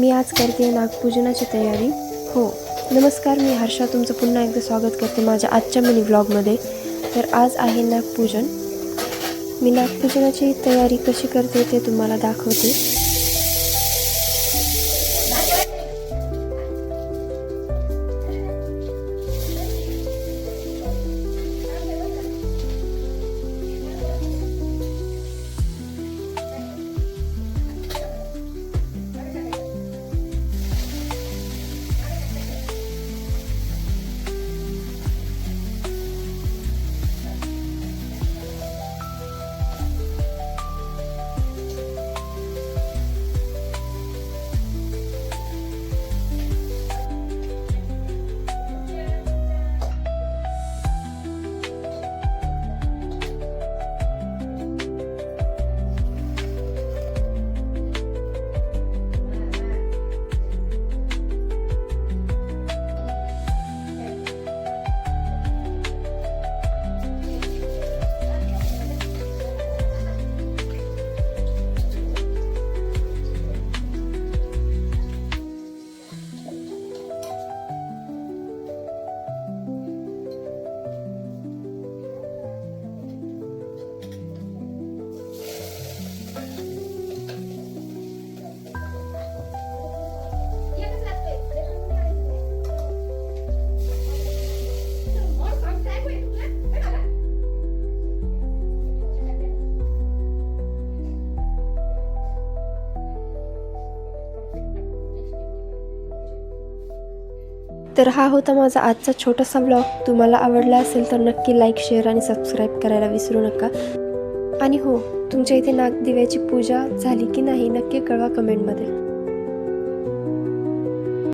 मी आज करते नागपूजनाची तयारी. हो, नमस्कार, मी हर्षा तुमचं पुन्हा एकदा स्वागत करते माझ्या आजच्या मिनी व्लॉगमध्ये. तर आज आहे नागपूजन. मी नागपूजनाची तयारी कशी करते ते तुम्हाला दाखवते. तर हा होता माझा आजचा छोटासा व्लॉग. तुम्हाला आवडला असेल तर नक्की लाईक, शेअर आणि सबस्क्राईब करायला विसरू नका. आणि हो, तुमच्या इथे नागदिव्याची पूजा झाली की नाही नक्की कळवा कमेंटमध्ये.